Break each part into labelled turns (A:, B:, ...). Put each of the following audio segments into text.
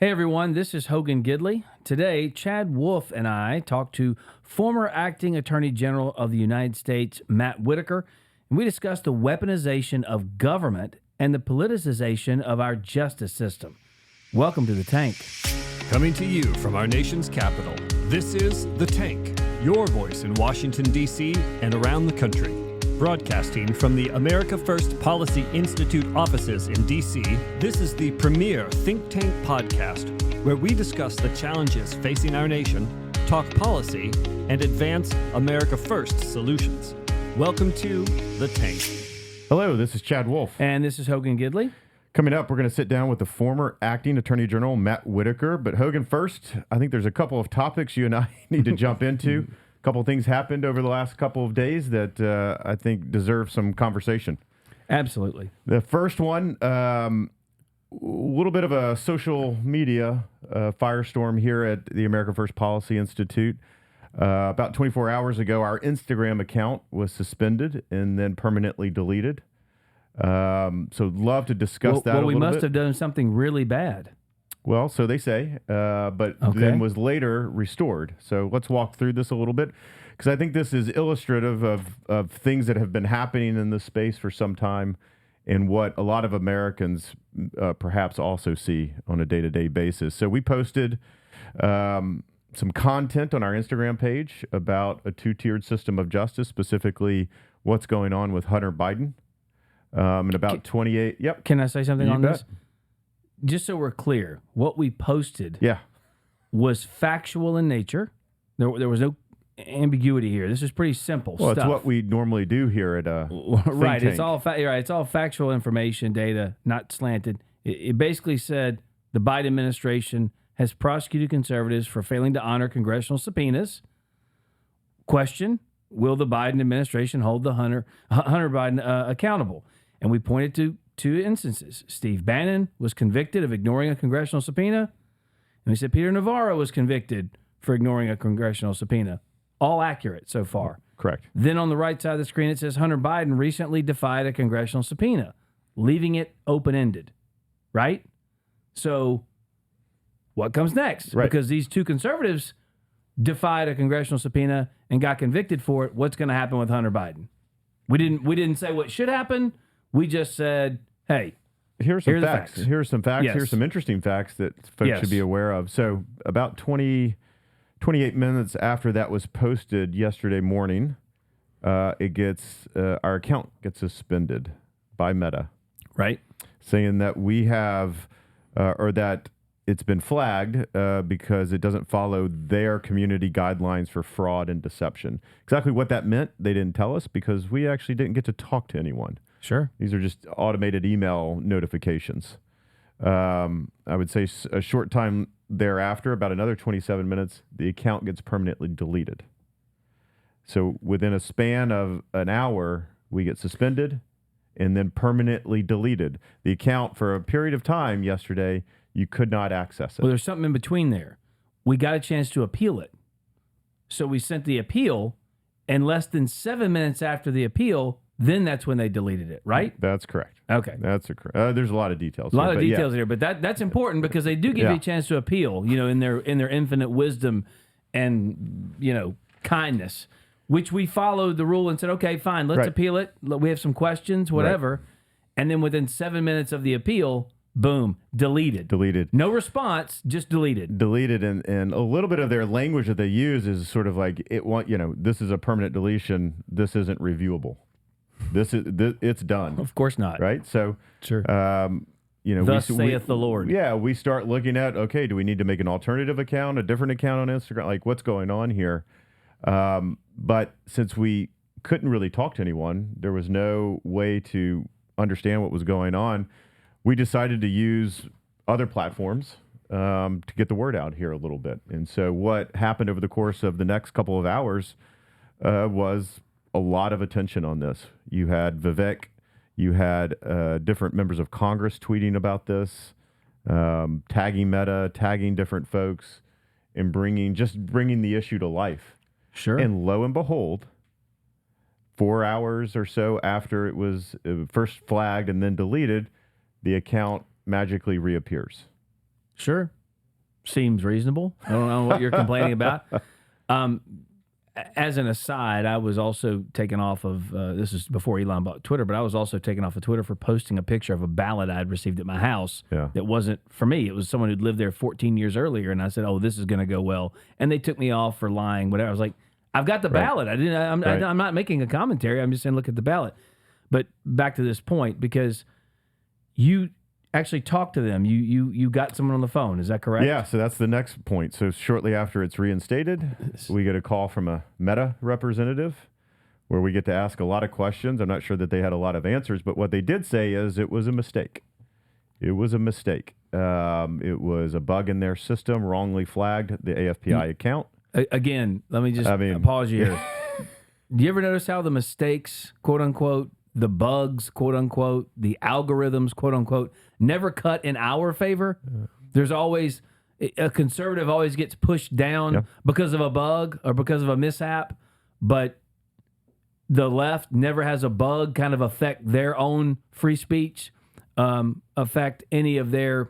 A: Hey everyone, this is Hogan Gidley. Today, Chad Wolf and I talked to former acting Attorney General of the United States, Matt Whitaker, and we discussed the weaponization of government and the politicization of our justice system. Welcome to The Tank.
B: Coming to you from our nation's capital, this is The Tank, your voice in Washington, D.C. and around the country. Broadcasting from the America First Policy Institute offices in D.C., this is the premier think tank podcast where we discuss the challenges facing our nation, talk policy, and advance America First solutions. Welcome to The Tank.
C: Hello, this is Chad Wolf.
A: And this is Hogan Gidley.
C: Coming up, we're going to sit down with the former acting Attorney General, Matt Whitaker. But Hogan, first, I think there's a couple of topics you and I need to jump into. A couple of things happened over the last couple of days that I think deserve some conversation.
A: Absolutely.
C: The first one, a little bit of a social media firestorm here at the America First Policy Institute. About 24 hours ago, our Instagram account was suspended and then permanently deleted. So love to discuss that a little bit. Well,
A: we must have done something really bad.
C: Well, so they say, but then was later restored. So let's walk through this a little bit, because I think this is illustrative of things that have been happening in this space for some time and what a lot of Americans perhaps also see on a day-to-day basis. So we posted some content on our Instagram page about a two-tiered system of justice, specifically what's going on with Hunter Biden. And about 28. Yep.
A: Can I say something on
C: bet.
A: this? Just so we're clear, what we posted was factual in nature. There was no ambiguity here. This is pretty simple stuff.
C: Well, it's what we normally do here at a
A: right.
C: think
A: It's all it's all factual information, data, not slanted. It basically said the Biden administration has prosecuted conservatives for failing to honor congressional subpoenas. Question: will the Biden administration hold the Hunter Biden accountable? And we pointed to two instances. Steve Bannon was convicted of ignoring a congressional subpoena, and we said Peter Navarro was convicted for ignoring a congressional subpoena. All accurate so far.
C: Correct.
A: Then on the right side of the screen, it says Hunter Biden recently defied a congressional subpoena, leaving it open-ended, right? So what comes next?
C: Right.
A: Because these two conservatives defied a congressional subpoena and got convicted for it. What's going to happen with Hunter Biden? We didn't say what should happen. We just said, hey,
C: here's some facts.
A: facts.
C: Here's some facts.
A: Yes.
C: Here's some interesting facts that folks should be aware of. So about 28 minutes after that was posted yesterday morning, our account gets suspended by Meta.
A: Right.
C: Saying that we have, or that it's been flagged because it doesn't follow their community guidelines for fraud and deception. Exactly what that meant, they didn't tell us, because we actually didn't get to talk to anyone.
A: Sure.
C: These are just automated email notifications. I would say a short time thereafter, about another 27 minutes, the account gets permanently deleted. So within a span of an hour, we get suspended and then permanently deleted. The account, for a period of time yesterday, you could not access it.
A: Well, there's something in between there. We got a chance to appeal it. So we sent the appeal, and less than 7 minutes after the appeal, then that's when they deleted it, right?
C: That's correct.
A: Okay.
C: There's a lot of details.
A: A lot of details here, but that's important because they do give you a chance to appeal, in their infinite wisdom and, kindness, which we followed the rule and said, okay, fine, let's appeal it. We have some questions, whatever. Right. And then within 7 minutes of the appeal, boom, deleted. No response, just deleted.
C: And a little bit of their language that they use is sort of like, this is a permanent deletion. This isn't reviewable. It's done.
A: Of course not.
C: Right? So,
A: sure. Thus saith the Lord.
C: Yeah, we start looking at, okay, do we need to make an alternative account, a different account on Instagram? Like, what's going on here? But since we couldn't really talk to anyone, there was no way to understand what was going on. We decided to use other platforms to get the word out here a little bit. And so what happened over the course of the next couple of hours was a lot of attention on this. You had Vivek, you had different members of Congress tweeting about this, tagging Meta, tagging different folks, and bringing the issue to life.
A: Sure.
C: And lo and behold, 4 hours or so after it was first flagged and then deleted, the account magically reappears.
A: Sure. seems reasonable. I don't know what you're complaining about. As an aside, I was also taken off of, this is before Elon bought Twitter, but I was also taken off of Twitter for posting a picture of a ballot I'd received at my house that wasn't for me. It was someone who'd lived there 14 years earlier, and I said, oh, this is going to go well. And they took me off for lying, whatever. I was like, I've got the ballot. I'm not making a commentary. I'm just saying, look at the ballot. But back to this point, because you actually talked to them. You got someone on the phone. Is that correct?
C: Yeah, so that's the next point. So shortly after it's reinstated, we get a call from a Meta representative where we get to ask a lot of questions. I'm not sure that they had a lot of answers, but what they did say is it was a mistake. It was a mistake. It was a bug in their system, wrongly flagged the AFPI account.
A: Again, let me just pause you here. Do you ever notice how the mistakes, quote unquote, the bugs, quote unquote, the algorithms, quote unquote, never cut in our favor? There's always a conservative always gets pushed down because of a bug or because of a mishap, but the left never has a bug kind of affect their own free speech, affect any of their,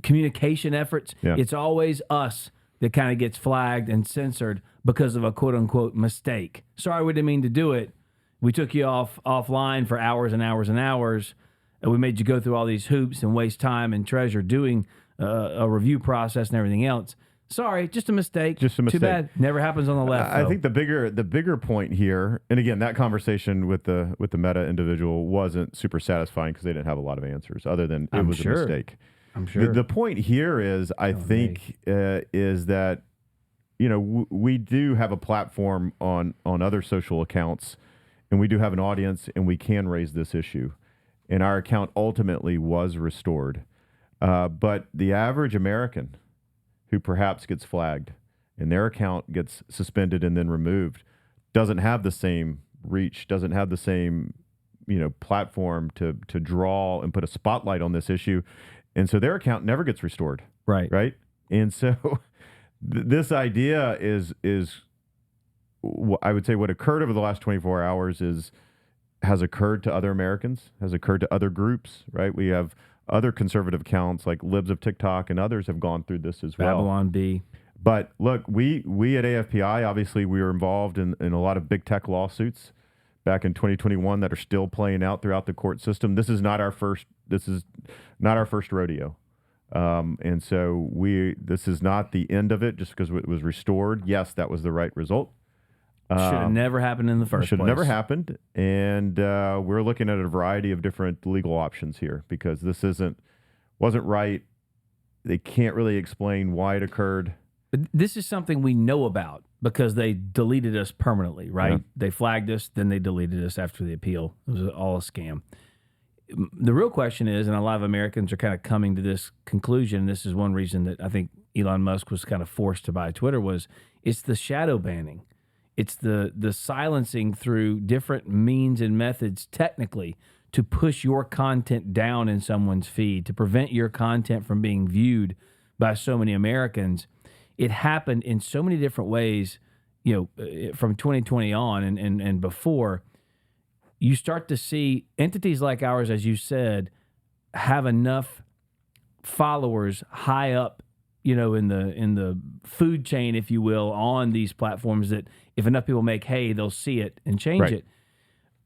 A: communication efforts. Yeah. It's always us that kind of gets flagged and censored because of a quote-unquote mistake. Sorry, we didn't mean to do it. We took you offline for hours and hours and hours, and we made you go through all these hoops and waste time and treasure doing a review process and everything else. Sorry, just a mistake. Just a mistake. Too bad. Never happens on the left.
C: I think the bigger point here, and again, that conversation with the Meta individual wasn't super satisfying because they didn't have a lot of answers other than it was a mistake.
A: I'm sure.
C: The point here is, I think, is that we do have a platform on other social accounts, and we do have an audience, and we can raise this issue. And our account ultimately was restored. But the average American who perhaps gets flagged and their account gets suspended and then removed doesn't have the same reach, doesn't have the same platform to draw and put a spotlight on this issue. And so their account never gets restored. Right. And so this idea is I would say what occurred over the last 24 hours has occurred to other Americans, has occurred to other groups, right? We have other conservative accounts like Libs of TikTok and others have gone through this as well.
A: Babylon B.
C: But look, we at AFPI, obviously we were involved in a lot of big tech lawsuits back in 2021 that are still playing out throughout the court system. This is not our first rodeo. And so this is not the end of it just because it was restored. Yes, that was the right result.
A: Should have never happened in the first place.
C: Should have never happened. And we're looking at a variety of different legal options here because this wasn't right. They can't really explain why it occurred.
A: But this is something we know about because they deleted us permanently, right? Yeah. They flagged us, then they deleted us after the appeal. It was all a scam. The real question is, and a lot of Americans are kind of coming to this conclusion, this is one reason that I think Elon Musk was kind of forced to buy Twitter, it's the shadow banning. It's the silencing through different means and methods technically to push your content down in someone's feed, to prevent your content from being viewed by so many Americans. It happened in so many different ways, from 2020 on and before. You start to see entities like ours, as you said, have enough followers high up, in the food chain, if you will, on these platforms that if enough people make hay, they'll see it and change it.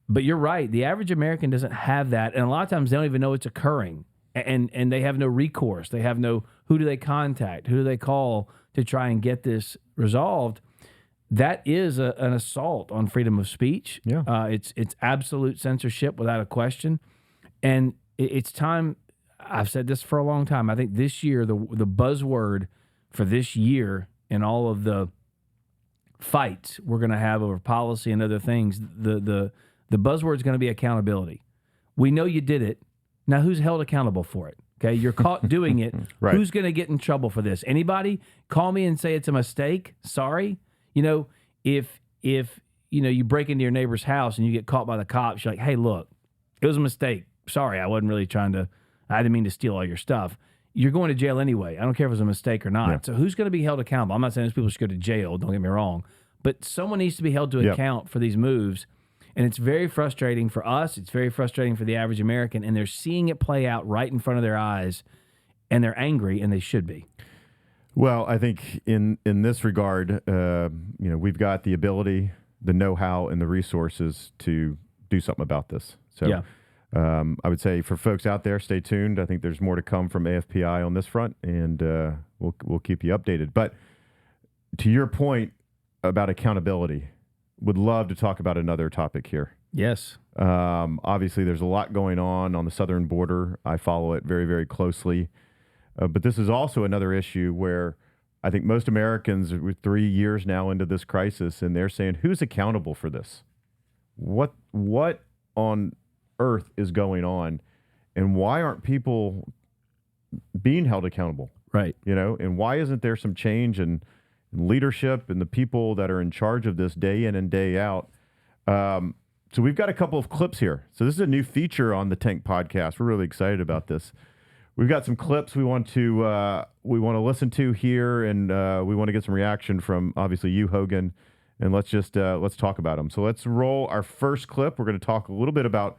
A: But you're right. The average American doesn't have that. And a lot of times they don't even know it's occurring. And they have no recourse. They have no, who do they contact? Who do they call to try and get this resolved? That is an assault on freedom of speech. Yeah. It's absolute censorship without a question. And it's time. I've said this for a long time. I think this year, the buzzword for this year and all of the fights we're going to have over policy and other things, the buzzword is going to be accountability. We know you did it. Now, who's held accountable for it? Okay, you're caught doing it. Right. Who's going to get in trouble for this? Anybody? Call me and say it's a mistake. Sorry. If you break into your neighbor's house and you get caught by the cops, you're like, hey, look, it was a mistake. Sorry, I wasn't really I didn't mean to steal all your stuff. You're going to jail anyway. I don't care if it was a mistake or not. Yeah. So who's going to be held accountable? I'm not saying those people should go to jail, don't get me wrong. But someone needs to be held to account for these moves. And it's very frustrating for us. It's very frustrating for the average American. And they're seeing it play out right in front of their eyes. and they're angry, and they should be.
C: Well, I think in this regard, we've got the ability, the know-how, and the resources to do something about this. So
A: Yeah.
C: I would say for folks out there, stay tuned. I think there's more to come from AFPI on this front, and we'll keep you updated. But to your point about accountability, would love to talk about another topic here.
A: Yes.
C: Obviously, there's a lot going on the southern border. I follow it very, very closely. But this is also another issue where I think most Americans are 3 years now into this crisis, and they're saying, who's accountable for this? What on earth is going on, and why aren't people being held accountable?
A: Right.
C: And why isn't there some change in leadership and the people that are in charge of this day in and day out? So we've got a couple of clips here. So this is a new feature on the Tank podcast. We're really excited about this. We've got some clips we want to listen to here, and we want to get some reaction from obviously you, Hogan, and let's talk about them. So let's roll our first clip. We're going to talk a little bit about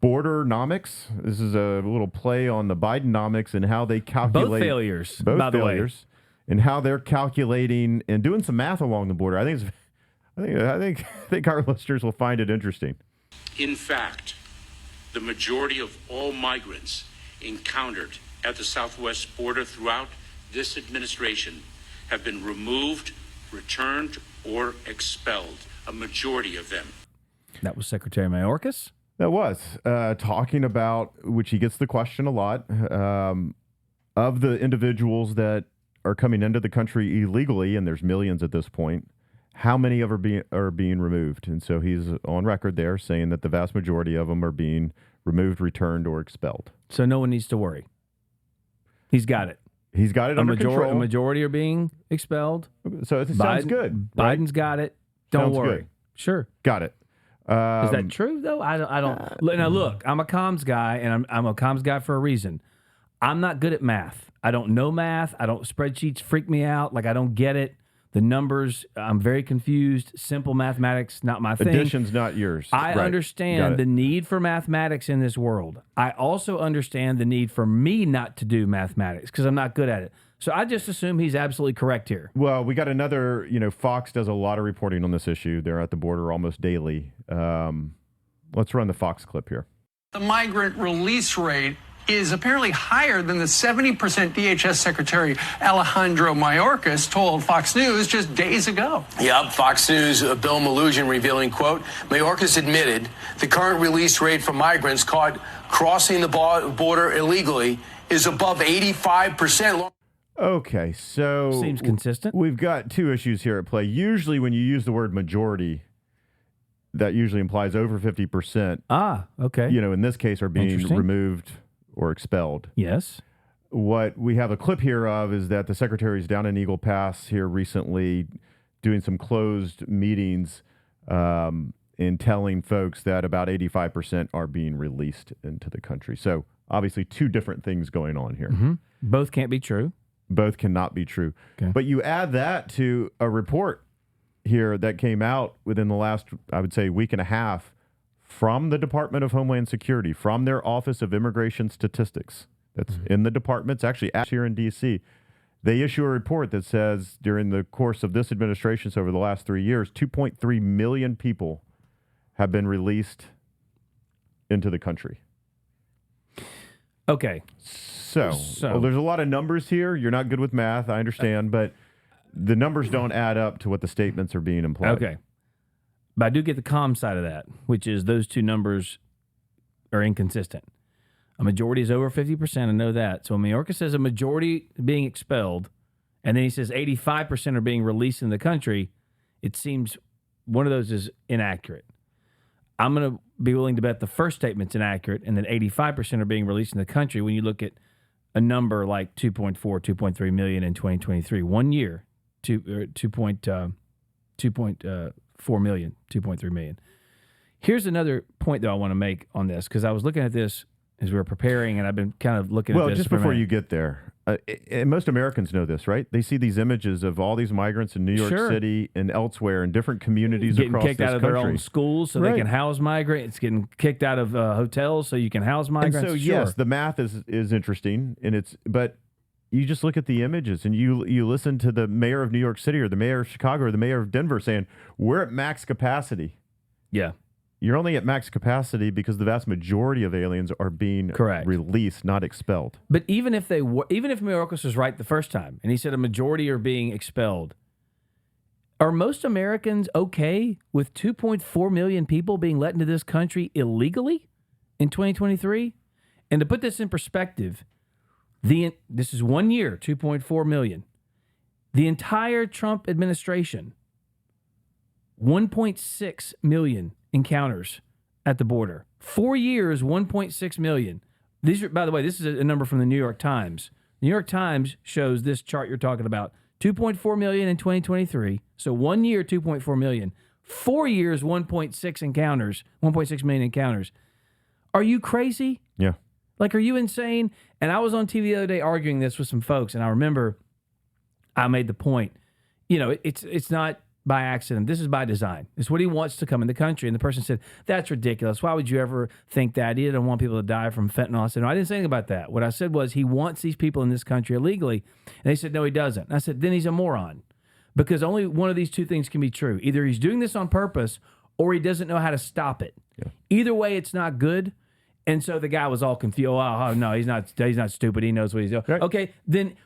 C: bordernomics. This is a little play on the Bidenomics and how they calculate
A: Both failures,
C: both
A: by the way.
C: failures, and how they're calculating and doing some math along the border. I think our listeners will find it interesting.
D: In fact, the majority of all migrants encountered at the southwest border throughout this administration have been removed, returned, or expelled. A majority of them.
A: That was Secretary Mayorkas.
C: That was talking about, which he gets the question a lot, of the individuals that are coming into the country illegally, and there's millions at this point. How many of are being removed? And so he's on record there saying that the vast majority of them are being removed, returned, or expelled.
A: So no one needs to worry. He's got it.
C: He's got it under control.
A: A majority are being expelled.
C: So it sounds good. Right?
A: Biden's got it. Don't
C: Sounds
A: worry.
C: good.
A: Sure.
C: Got it.
A: Is that true though? I don't. Now look, I'm a comms guy, and I'm a comms guy for a reason. I'm not good at math. I don't know math. Spreadsheets freak me out. Like I don't get it. The numbers, I'm very confused. Simple mathematics, not my thing.
C: Addition's not yours.
A: I understand the need for mathematics in this world. I also understand the need for me not to do mathematics because I'm not good at it. So I just assume he's absolutely correct here.
C: Well, we got another, Fox does a lot of reporting on this issue. They're at the border almost daily. Let's run the Fox clip here.
E: The migrant release rate is apparently higher than the 70% DHS Secretary Alejandro Mayorkas told Fox News just days ago.
F: Yep, Fox News, Bill Malugin revealing, quote, Mayorkas admitted the current release rate for migrants caught crossing the border illegally is above 85%.
C: Okay, so
A: seems consistent.
C: We've got two issues here at play. Usually when you use the word majority, that usually implies over 50%.
A: Ah, okay.
C: In this case, are being removed or expelled.
A: Yes.
C: What we have a clip here of is that the secretary's down in Eagle Pass here recently doing some closed meetings and telling folks that about 85% are being released into the country. So obviously two different things going on here.
A: Mm-hmm. Both can't be true.
C: Both cannot be true.
A: Okay.
C: But you add that to a report here that came out within the last, I would say, week and a half from the Department of Homeland Security, from their Office of Immigration Statistics. That's in the department. It's actually here in D.C. They issue a report that says during the course of this administration, so over the last 3 years, 2.3 million people have been released into the country.
A: Okay.
C: So there's a lot of numbers here. You're not good with math, I understand, but the numbers don't add up to what the statements are being implied.
A: Okay. But I do get the comm side of that, which is those two numbers are inconsistent. A majority is over 50%. I know that. So when Mayorkas says a majority being expelled, and then he says 85% are being released in the country, it seems one of those is inaccurate. I'm going to be willing to bet the first statement's inaccurate, and then 85% are being released in the country when you look at a number like 2.3 million in 2023. 1 year, 2.4 million, 2.3 million. Here's another point, though, I want to make on this, because I was looking at this as we were preparing, and I've been kind of looking at this.
C: Well, just before you get there, and most Americans know this, right? They see these images of all these migrants in New York
A: Sure.
C: City and elsewhere in different communities
A: Getting
C: across
A: kicked
C: this
A: out of
C: country.
A: their own schools so
C: Right.
A: they can house migrants. Getting kicked out of hotels so you can house migrants.
C: And so,
A: Sure.
C: yes, the math is interesting, but you just look at the images and you listen to the mayor of New York City or the mayor of Chicago or the mayor of Denver saying, we're at max capacity.
A: Yeah.
C: You're only at max capacity because the vast majority of aliens are being
A: Correct.
C: released, not expelled.
A: But even if Mayorkas was right the first time, and he said a majority are being expelled, are most Americans okay with 2.4 million people being let into this country illegally in 2023? And to put this in perspective, this is 1 year, 2.4 million. The entire Trump administration, 1.6 million encounters at the border. 4 years, 1.6 million. These are, by the way, this is a number from the New York Times. The New York Times shows this chart you're talking about. 2.4 million in 2023. So 1 year, 2.4 million. 4 years, 1.6 encounters, 1.6 million encounters. Are you crazy?
C: Yeah.
A: Like, are you insane? And I was on TV the other day arguing this with some folks, and I remember I made the point, it's not by accident. This is by design. It's what he wants to come in the country. And the person said, that's ridiculous. Why would you ever think that? He didn't want people to die from fentanyl. I said, no, I didn't say anything about that. What I said was he wants these people in this country illegally. And they said, no, he doesn't. And I said, then he's a moron. Because only one of these two things can be true. Either he's doing this on purpose or he doesn't know how to stop it. Yeah. Either way, it's not good. And so the guy was all confused. Oh, no, he's not stupid. He knows what he's doing. Right. Okay, then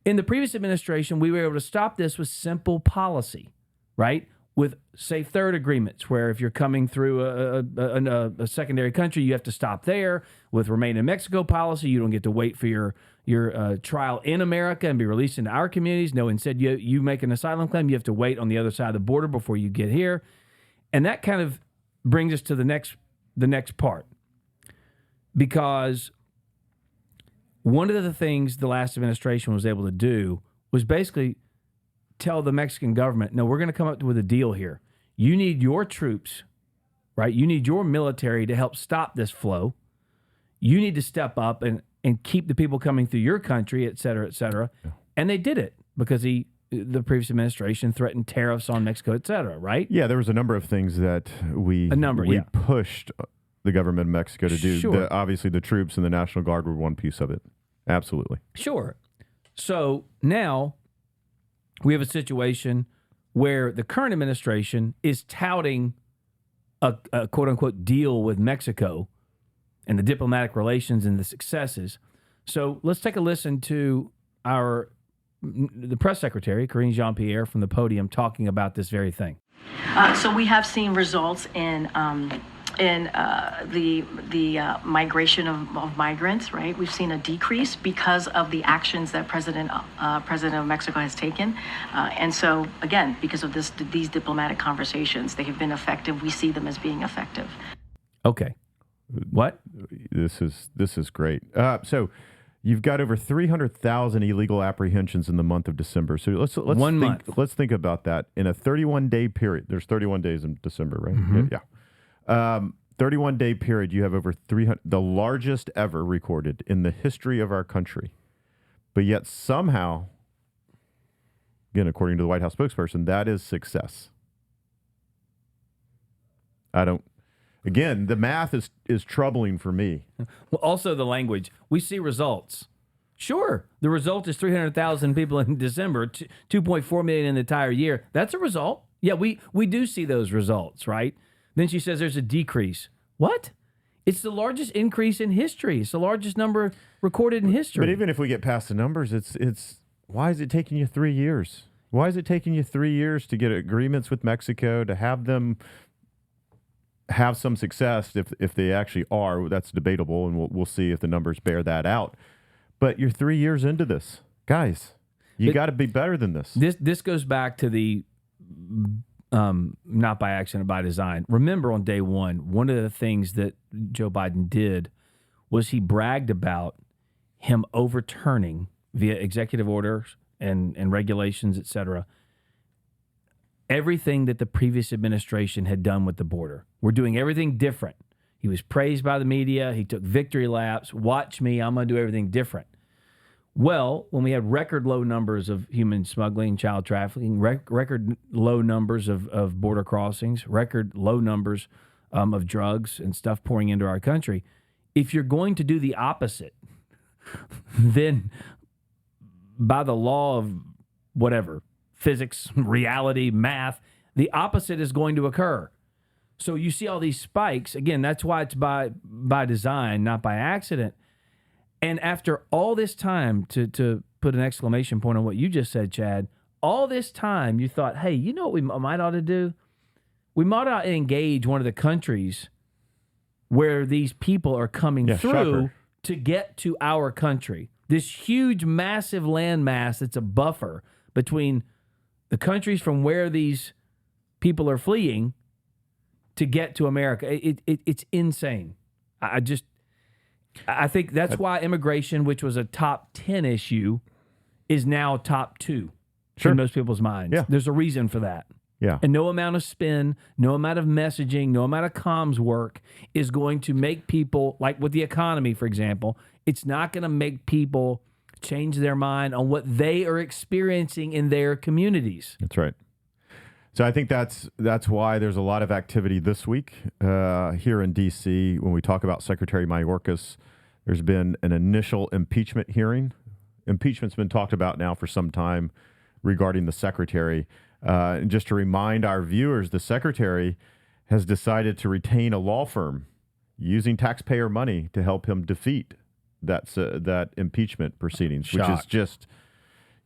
A: in the previous administration, we were able to stop this with simple policy, right? With safe third agreements, where if you're coming through a secondary country, you have to stop there. With remain in Mexico policy, you don't get to wait for your trial in America and be released into our communities. No, instead you make an asylum claim, you have to wait on the other side of the border before you get here. And that kind of brings us to the next part. Because one of the things the last administration was able to do was basically tell the Mexican government, no, we're going to come up with a deal here. You need your troops, right? You need your military to help stop this flow. You need to step up and keep the people coming through your country, et cetera, et cetera. Yeah. And they did it because the previous administration threatened tariffs on Mexico, et cetera, right?
C: Yeah, there was a number of things that we pushed the government of Mexico to do.
A: Sure.
C: Obviously, the troops and the National Guard were one piece of it. Absolutely.
A: Sure. So now we have a situation where the current administration is touting a quote-unquote deal with Mexico and the diplomatic relations and the successes. So let's take a listen to the press secretary, Karine Jean-Pierre, from the podium talking about this very thing.
G: So we have seen results in the migration of migrants, right? We've seen a decrease because of the actions that President of Mexico has taken. And so, again, because of these diplomatic conversations, they have been effective. We see them as being effective.
A: Okay. What?
C: This is great. So you've got over 300,000 illegal apprehensions in the month of December. So let's think about that. In a 31-day period, there's 31 days in December, right?
A: Mm-hmm.
C: Yeah. 31-day period, you have over 300, the largest ever recorded in the history of our country. But yet somehow, again, according to the White House spokesperson, that is success. Again, the math is troubling for me.
A: Well, also the language. We see results. Sure, the result is 300,000 people in December, 2.4 million in the entire year. That's a result. Yeah, we do see those results, right? Then she says there's a decrease. What? It's the largest increase in history. It's the largest number recorded in history.
C: But even if we get past the numbers, it's why is it taking you 3 years? Why is it taking you 3 years to get agreements with Mexico, to have them have some success if they actually are? That's debatable, and we'll see if the numbers bear that out. But you're 3 years into this. Guys, you got to be better than this.
A: This goes back to the not by accident, by design. Remember on day one of the things that Joe Biden did was he bragged about him overturning via executive orders and regulations, et cetera, everything that the previous administration had done with the border. We're doing everything different. He was praised by the media. He took victory laps. Watch me. I'm going to do everything different. Well, when we had record low numbers of human smuggling, child trafficking, record low numbers of border crossings, record low numbers of drugs and stuff pouring into our country, if you're going to do the opposite, then by the law of whatever, physics, reality, math, the opposite is going to occur. So you see all these spikes. Again, that's why it's by design, not by accident. And after all this time, to put an exclamation point on what you just said, Chad, all this time you thought, hey, you know what we might ought to do? We might ought to engage one of the countries where these people are coming through to get to our country. This huge, massive landmass that's a buffer between the countries from where these people are fleeing to get to America. It's insane. I think that's why immigration, which was a top 10 issue, is now top 2 in most people's minds.
C: Yeah.
A: There's a reason for that.
C: Yeah.
A: And no amount of spin, no amount of messaging, no amount of comms work is going to make people, like with the economy, for example, it's not going to make people change their mind on what they are experiencing in their communities.
C: That's right. So I think that's why there's a lot of activity this week here in D.C. When we talk about Secretary Mayorkas, there's been an initial impeachment hearing. Impeachment's been talked about now for some time regarding the secretary. And just to remind our viewers, the secretary has decided to retain a law firm using taxpayer money to help him defeat that impeachment proceedings, which is just...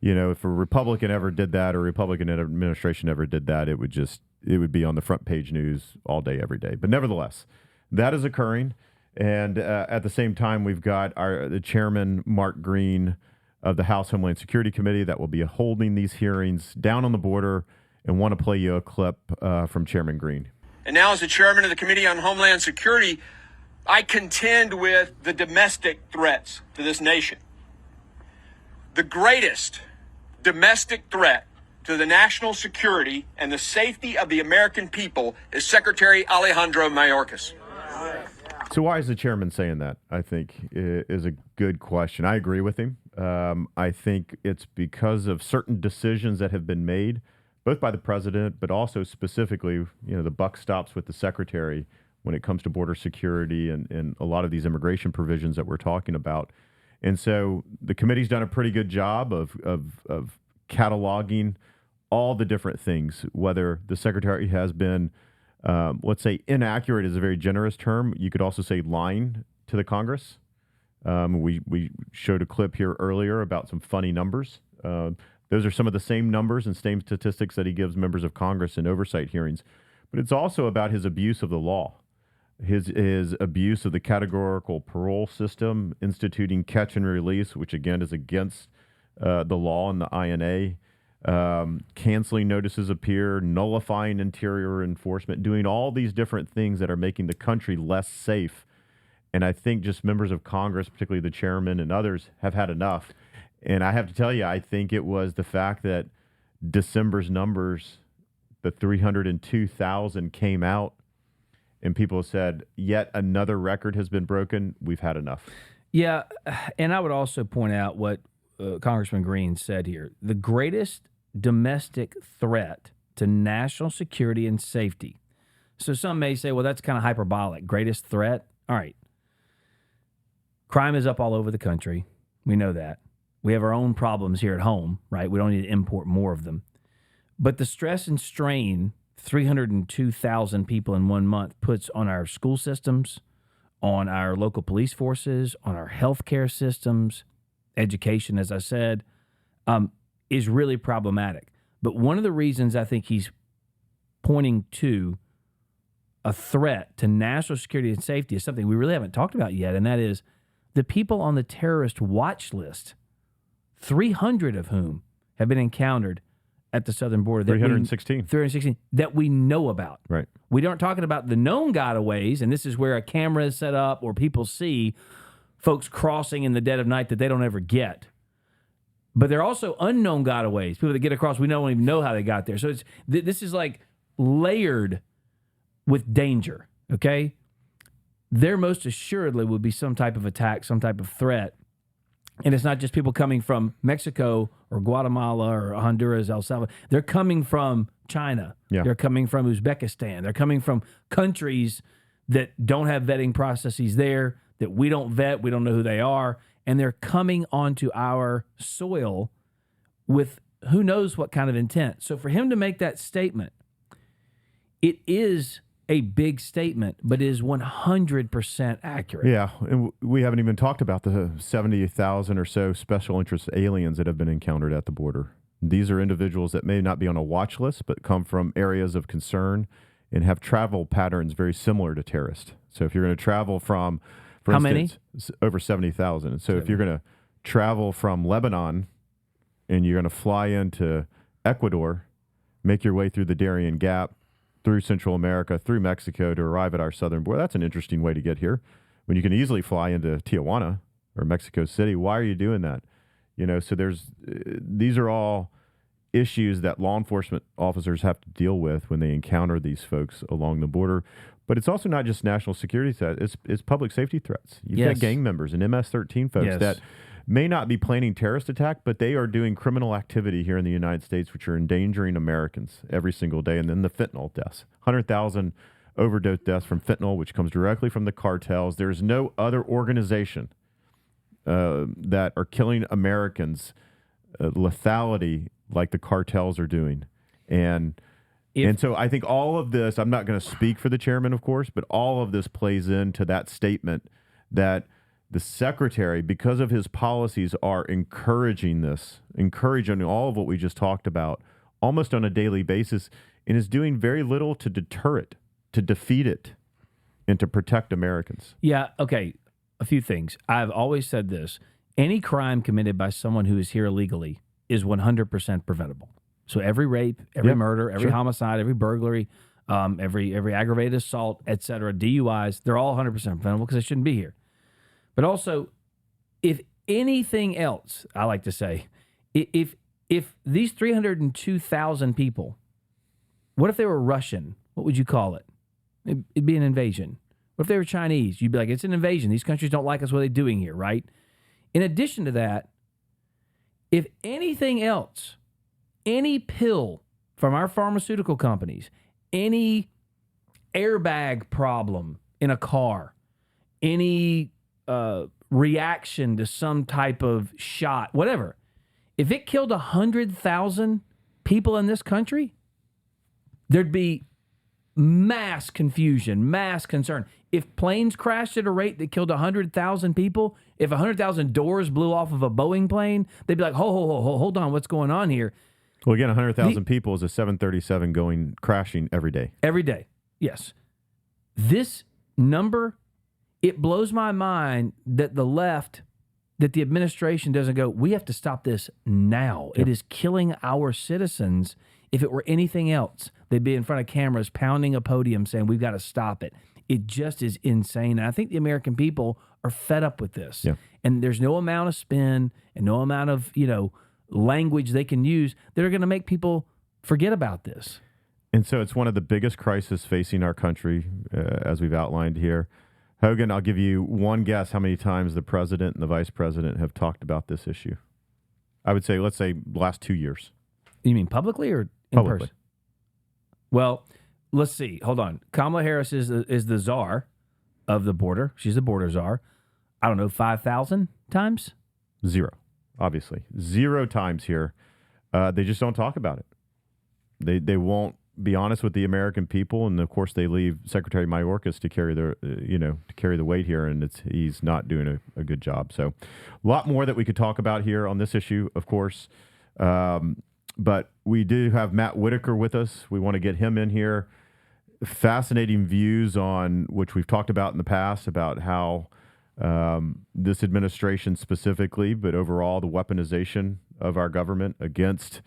C: You know, if a Republican ever did that or a Republican administration ever did that, it would be on the front page news all day, every day. But nevertheless, that is occurring. And at the same time, we've got the chairman, Mark Green, of the House Homeland Security Committee that will be holding these hearings down on the border, and want to play you a clip from Chairman Green.
F: And now, as the chairman of the Committee on Homeland Security, I contend with the domestic threats to this nation. The greatest domestic threat to the national security and the safety of the American people is Secretary Alejandro Mayorkas.
C: So why is the chairman saying that? I think is a good question. I agree with him. I think it's because of certain decisions that have been made, both by the president, but also specifically, the buck stops with the secretary when it comes to border security and a lot of these immigration provisions that we're talking about. And so the committee's done a pretty good job of cataloging all the different things, whether the secretary has been, let's say, inaccurate is a very generous term. You could also say lying to the Congress. We showed a clip here earlier about some funny numbers. Those are some of the same numbers and same statistics that he gives members of Congress in oversight hearings. But it's also about his abuse of the law. His abuse of the categorical parole system, instituting catch and release, which again is against the law and the INA, canceling notices appear, nullifying interior enforcement, doing all these different things that are making the country less safe. And I think just members of Congress, particularly the chairman and others, have had enough. And I have to tell you, I think it was the fact that December's numbers, the 302,000 came out, and people said, yet another record has been broken. We've had enough.
A: Yeah, and I would also point out what Congressman Green said here. The greatest domestic threat to national security and safety. So some may say, well, that's kind of hyperbolic. Greatest threat? All right. Crime is up all over the country. We know that. We have our own problems here at home, right? We don't need to import more of them. But the stress and strain 302,000 people in 1 month puts on our school systems, on our local police forces, on our healthcare systems, education, as I said, is really problematic. But one of the reasons I think he's pointing to a threat to national security and safety is something we really haven't talked about yet, and that is the people on the terrorist watch list, 300 of whom have been encountered at the southern border. 316 that we know about.
C: Right.
A: We aren't talking about the known gotaways, and this is where a camera is set up or people see folks crossing in the dead of night that they don't ever get. But there are also unknown gotaways, people that get across, we don't even know how they got there. So this is like layered with danger, okay? There most assuredly would be some type of attack, some type of threat And it's not just people coming from Mexico or Guatemala or Honduras, El Salvador. They're coming from China.
C: Yeah.
A: They're coming from Uzbekistan. They're coming from countries that don't have vetting processes there, that we don't vet. We don't know who they are. And they're coming onto our soil with who knows what kind of intent. So for him to make that statement, it is a big statement, but is 100% accurate.
C: Yeah, and we haven't even talked about the 70,000 or so special interest aliens that have been encountered at the border. These are individuals that may not be on a watch list, but come from areas of concern and have travel patterns very similar to terrorists. So if you're going to travel from, for
A: How
C: instance, over 70,000. So if you're going to travel from Lebanon and you're going to fly into Ecuador, make your way through the Darien Gap, through Central America, through Mexico to arrive at our southern border. That's an interesting way to get here. When you can easily fly into Tijuana or Mexico City, why are you doing that? You know, so these are all issues that law enforcement officers have to deal with when they encounter these folks along the border. But it's also not just national security threats, it's public safety threats. You've got gang members and MS-13 folks that may not be planning terrorist attack, but they are doing criminal activity here in the United States, which are endangering Americans every single day. And then the fentanyl deaths, 100,000 overdose deaths from fentanyl, which comes directly from the cartels. There's no other organization that are killing Americans lethality like the cartels are doing. And so I think all of this, I'm not going to speak for the chairman, of course, but all of this plays into that statement that the secretary, because of his policies, are encouraging all of what we just talked about almost on a daily basis, and is doing very little to deter it, to defeat it, and to protect Americans.
A: Yeah, okay. A few things. I've always said this. Any crime committed by someone who is here illegally is 100% preventable. So every rape, every murder, every homicide, every burglary, every aggravated assault, et cetera, DUIs, they're all 100% preventable because they shouldn't be here. But also, if anything else, I like to say, if these 302,000 people, what if they were Russian? What would you call it? It'd be an invasion. What if they were Chinese? You'd be like, it's an invasion. These countries don't like us. What are they doing here, right? In addition to that, if anything else, any pill from our pharmaceutical companies, any airbag problem in a car, any reaction to some type of shot, whatever, if it killed 100,000 people in this country, there'd be mass confusion, mass concern. If planes crashed at a rate that killed 100,000 people, if 100,000 doors blew off of a Boeing plane, they'd be like, hold on, what's going on here?
C: Well, again, 100,000 people is a 737 crashing every day.
A: Every day, yes. This number, it blows my mind that the left, that the administration doesn't go, we have to stop this now. It is killing our citizens. If it were anything else, they'd be in front of cameras pounding a podium saying, we've got to stop it. It just is insane. And I think the American people are fed up with this. Yeah. And there's no amount of spin and no amount of, language they can use that are going to make people forget about this.
C: And so it's one of the biggest crises facing our country, as we've outlined here. Hogan, I'll give you one guess how many times the president and the vice president have talked about this issue. I would say, let's say, last 2 years.
A: You mean publicly or in person? Well, let's see. Hold on. Kamala Harris is the czar of the border. She's the border czar. I don't know, 5,000 times?
C: Zero, obviously. 0 times here. They just don't talk about it. They won't be honest with the American people, and of course they leave Secretary Mayorkas to carry the weight here, and he's not doing a good job. So, a lot more that we could talk about here on this issue, of course. But we do have Matt Whitaker with us. We want to get him in here. Fascinating views on which we've talked about in the past about how this administration specifically, but overall the weaponization of our government against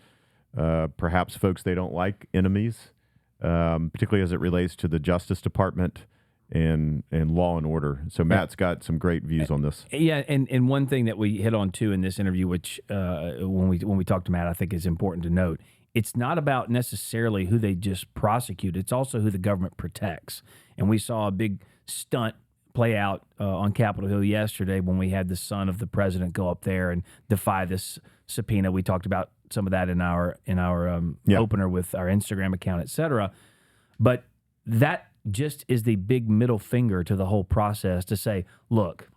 C: perhaps folks they don't like, enemies, particularly as it relates to the Justice Department and law and order. So Matt's got some great views on this.
A: Yeah, and one thing that we hit on too in this interview, which when we talked to Matt, I think is important to note, it's not about necessarily who they just prosecute. It's also who the government protects. And we saw a big stunt play out on Capitol Hill yesterday when we had the son of the president go up there and defy this subpoena. We talked about some of that in our opener with our Instagram account, et cetera. But that just is the big middle finger to the whole process to say, look,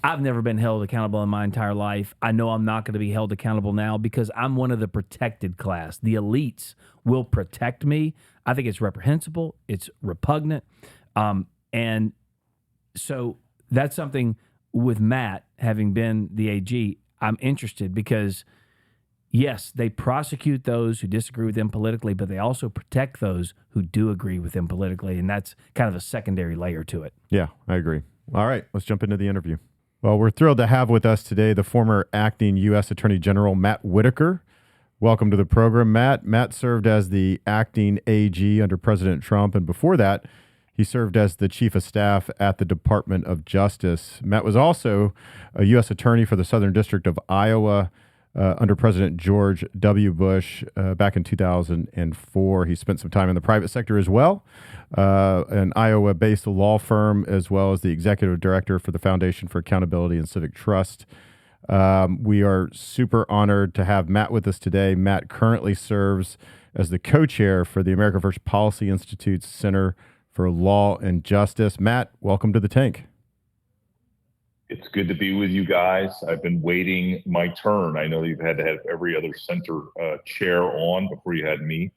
A: I've never been held accountable in my entire life. I know I'm not going to be held accountable now because I'm one of the protected class. The elites will protect me. I think it's reprehensible. It's repugnant. And so that's something with Matt, having been the AG, I'm interested because, yes, they prosecute those who disagree with them politically, but they also protect those who do agree with them politically. And that's kind of a secondary layer to it.
C: Yeah, I agree. All right, let's jump into the interview. Well, we're thrilled to have with us today the former acting U.S. Attorney General Matt Whitaker. Welcome to the program, Matt. Matt served as the acting AG under President Trump, and before that, he served as the Chief of Staff at the Department of Justice. Matt was also a U.S. Attorney for the Southern District of Iowa under President George W. Bush back in 2004. He spent some time in the private sector as well, an Iowa-based law firm, as well as the executive director for the Foundation for Accountability and Civic Trust. We are super honored to have Matt with us today. Matt currently serves as the co-chair for the America First Policy Institute's Center for Law and Justice. Matt, welcome to the Tank.
H: It's good to be with you guys. I've been waiting my turn. I know you've had to have every other center chair on before you had me.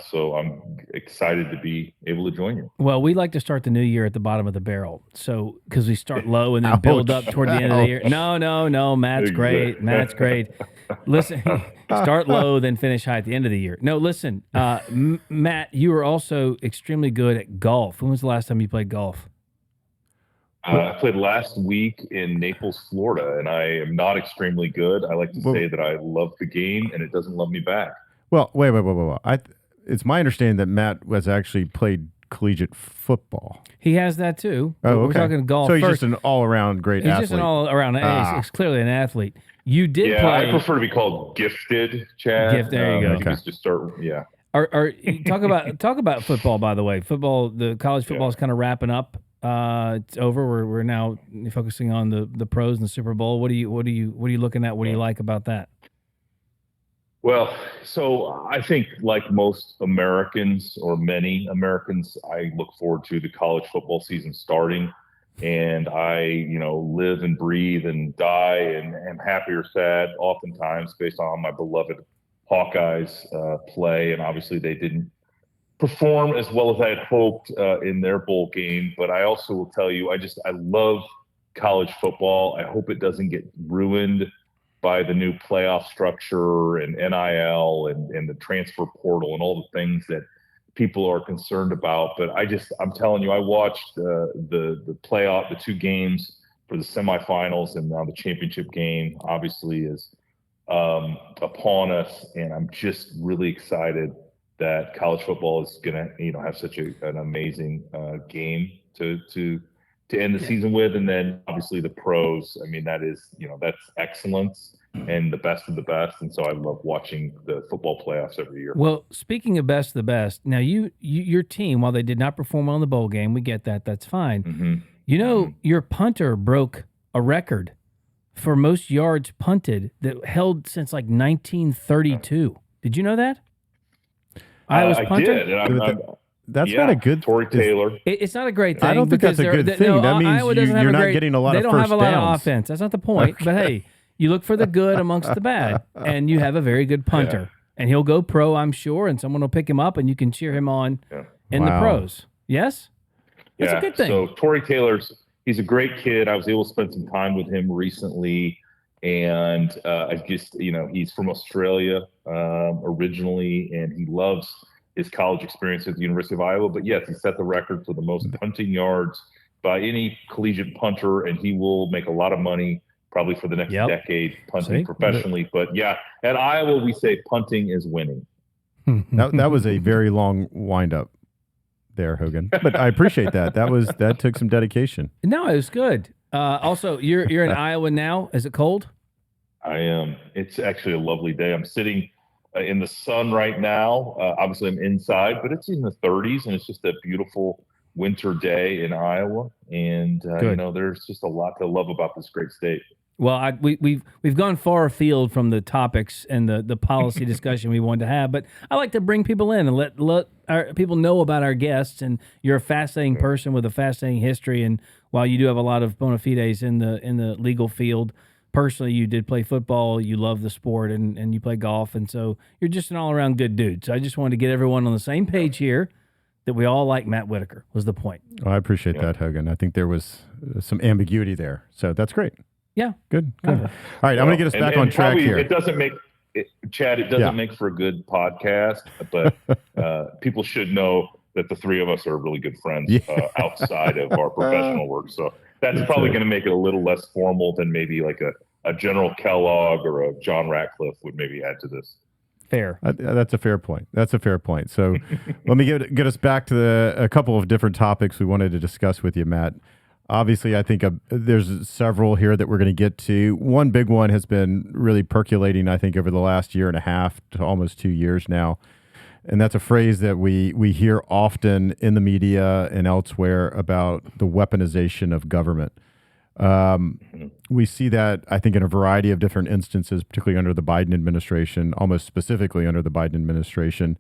H: So I'm excited to be able to join you.
A: Well, we like to start the new year at the bottom of the barrel. So, because we start low and then build up toward the end of the year. No. Matt's great. Matt's great. Listen, start low, then finish high at the end of the year. No, listen, Matt, you are also extremely good at golf. When was the last time you played golf?
H: I played last week in Naples, Florida, and I am not extremely good. I like to say that I love the game, and it doesn't love me back.
C: Well, wait. It's my understanding that Matt has actually played collegiate football.
A: He has that too.
C: Oh, okay.
A: We're talking golf.
C: So he's
A: first.
C: just an all-around great athlete.
A: He's just an all-around. He's clearly an athlete. You did play.
H: I prefer to be called gifted, Chad.
A: There you go.
H: Okay. Just start. Yeah.
A: Talk about football. By the way, the college football is kind of wrapping up. It's over. We're now focusing on the pros and the Super Bowl. What are you looking at? What do you like about that?
H: Well, so I think like most Americans or many Americans, I look forward to the college football season starting, and I, live and breathe and die and am happy or sad oftentimes based on how my beloved Hawkeyes play. And obviously they didn't perform as well as I had hoped in their bowl game. But I also will tell you, I love college football. I hope it doesn't get ruined by the new playoff structure and NIL and the transfer portal and all the things that people are concerned about. But I'm telling you, I watched the playoff, the two games for the semifinals, and now the championship game obviously is upon us. And I'm just really excited that college football is going to, have such an amazing game to end the season with. And then obviously the pros, that is, that's excellence and the best of the best. And so I love watching the football playoffs every year.
A: Well, speaking of best of the best, now your team, while they did not perform well in the bowl game, we get that. That's fine. Mm-hmm. Your punter broke a record for most yards punted that held since like 1932. Did you know that? Iowa's punter?
H: I did.
C: That's not a good
H: Tory Taylor.
A: It's not a great thing.
C: I don't think that's a good thing.
A: No,
C: that means
A: Iowa doesn't
C: you're
A: have
C: not getting a lot of first downs.
A: They don't have a lot of offense. That's not the point. Okay. But hey, you look for the good amongst the bad, and you have a very good punter. Yeah. And he'll go pro, I'm sure, and someone will pick him up, and you can cheer him on in the pros. Yes? That's a good thing.
H: So Tory he's a great kid. I was able to spend some time with him recently, and he's from Australia originally, and he loves his college experience at the University of Iowa. But yes, he set the record for the most punting yards by any collegiate punter, and he will make a lot of money probably for the next decade punting professionally. But yeah, at Iowa, we say punting is winning.
C: That was a very long windup there, Hogan. But I appreciate that. That took some dedication.
A: No, it was good. Also, you're in Iowa now. Is it cold?
H: I am. It's actually a lovely day. I'm sitting in the sun right now. Obviously, I'm inside, but it's in the 30s, and it's just a beautiful winter day in Iowa, and there's just a lot to love about this great state.
A: Well, we've gone far afield from the topics and the policy discussion we wanted to have, but I like to bring people in and let our people know about our guests. And you're a fascinating person with a fascinating history. And while you do have a lot of bona fides in the legal field, personally, you did play football, you love the sport, and you play golf, and so you're just an all around good dude. So I just wanted to get everyone on the same page here, that we all like Matt Whitaker was the point.
C: Oh, I appreciate that, Hogan. I think there was some ambiguity there, so that's great.
A: Yeah.
C: Good. All right, I'm going to get us back on track here.
H: It doesn't make Chad. It doesn't make for a good podcast, but people should know that the three of us are really good friends outside of our professional work. So that's probably going to make it a little less formal than maybe like a General Kellogg or a John Ratcliffe would maybe add to this.
A: Fair.
C: That's a fair point. So let me get us back to a couple of different topics we wanted to discuss with you, Matt. Obviously, I think there's several here that we're going to get to. One big one has been really percolating, I think, over the last year and a half to almost 2 years now. And that's a phrase that we hear often in the media and elsewhere about the weaponization of government. We see that, I think, in a variety of different instances, particularly under the Biden administration, almost specifically under the Biden administration.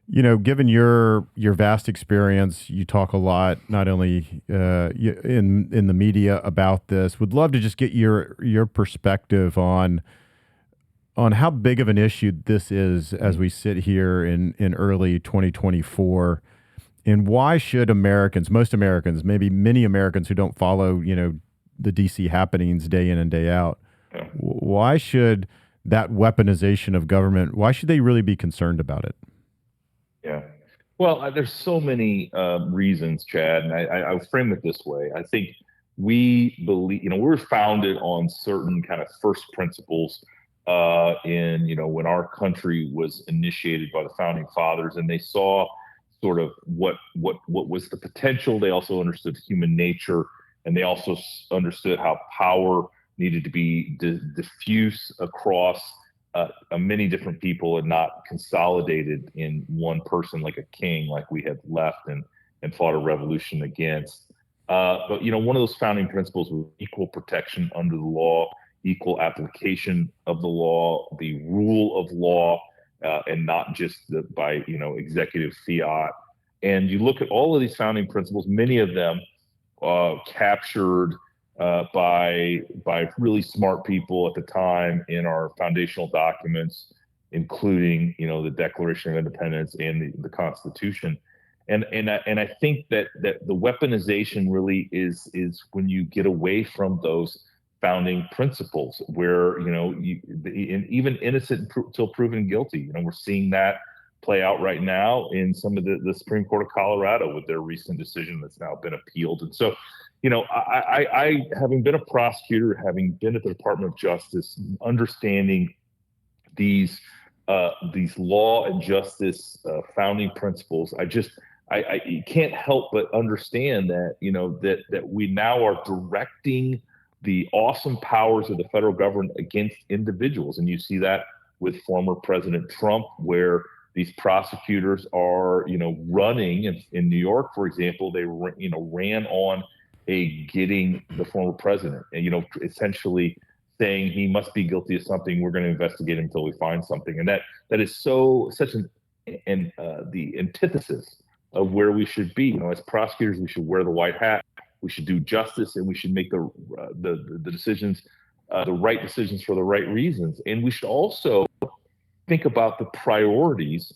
C: You know, given your vast experience, you talk a lot, not only in the media about this. Would love to just get your perspective on how big of an issue this is as we sit here in early 2024, and why should most Americans, maybe many Americans who don't follow, the DC happenings day in and day out, why should that weaponization of government, why should they really be concerned about it?
H: Yeah. Well, there's so many reasons, Chad, and I frame it this way. I think we believe, we're founded on certain kind of first principles when our country was initiated by the founding fathers, and they saw sort of what was the potential. They also understood human nature, and they also understood how power needed to be diffuse across many different people and not consolidated in one person like a king, like we had left and fought a revolution against. But one of those founding principles was equal protection under the law, equal application of the law, the rule of law, and not just by executive fiat. And you look at all of these founding principles, many of them captured by really smart people at the time in our foundational documents, including the Declaration of Independence and the Constitution. And I think that the weaponization really is when you get away from those founding principles, where even innocent until proven guilty. We're seeing that play out right now in some of the Supreme Court of Colorado with their recent decision that's now been appealed. And so, I having been a prosecutor, having been at the Department of Justice, understanding these law and justice founding principles, I can't help but understand that that we now are directing the awesome powers of the federal government against individuals. And you see that with former President Trump, where these prosecutors are, running in New York, for example. They ran on getting the former president, and essentially saying he must be guilty of something. We're going to investigate him until we find something, and that is such the antithesis of where we should be. As prosecutors, we should wear the white hat. We should do justice, and we should make the decisions, the right decisions for the right reasons. And we should also think about the priorities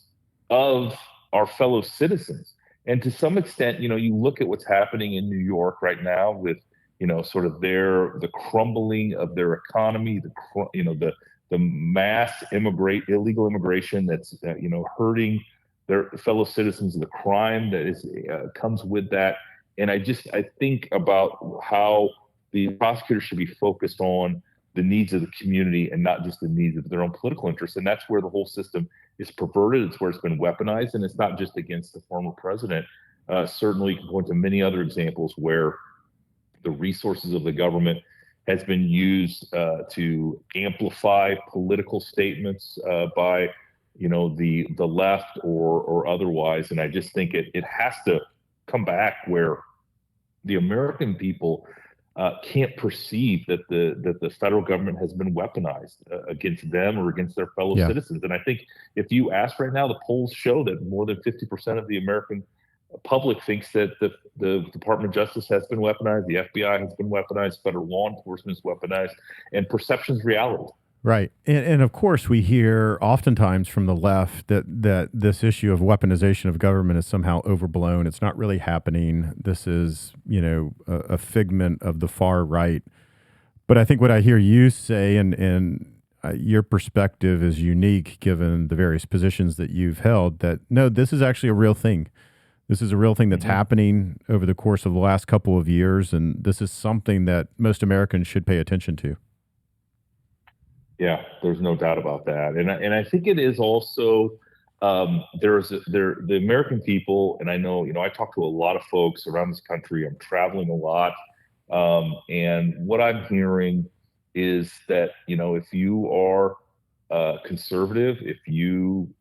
H: of our fellow citizens. And to some extent, you look at what's happening in New York right now with, sort of the crumbling of their economy, the mass illegal immigration that's, hurting their fellow citizens, the crime that comes with that. And I think about how the prosecutors should be focused on the needs of the community and not just the needs of their own political interests. And that's where the whole system is perverted. It's where it's been weaponized. And it's not just against the former president. Certainly, you can point to many other examples where the resources of the government has been used to amplify political statements by the left or otherwise. And I just think it has to come back where the American people can't perceive that the federal government has been weaponized against them or against their fellow citizens. And I think if you ask right now, the polls show that more than 50% of the American public thinks that the Department of Justice has been weaponized, the FBI has been weaponized, federal law enforcement is weaponized, and perception's reality.
C: Right. And of course, we hear oftentimes from the left that this issue of weaponization of government is somehow overblown. It's not really happening. This is, a figment of the far right. But I think what I hear you say, and your perspective is unique given the various positions that you've held, that no, this is actually a real thing. This is a real thing that's happening over the course of the last couple of years, and this is something that most Americans should pay attention to.
H: Yeah, there's no doubt about that, and I think it is also the American people, and I know I talk to a lot of folks around this country. I'm traveling a lot, and what I'm hearing is that if you are conservative, if you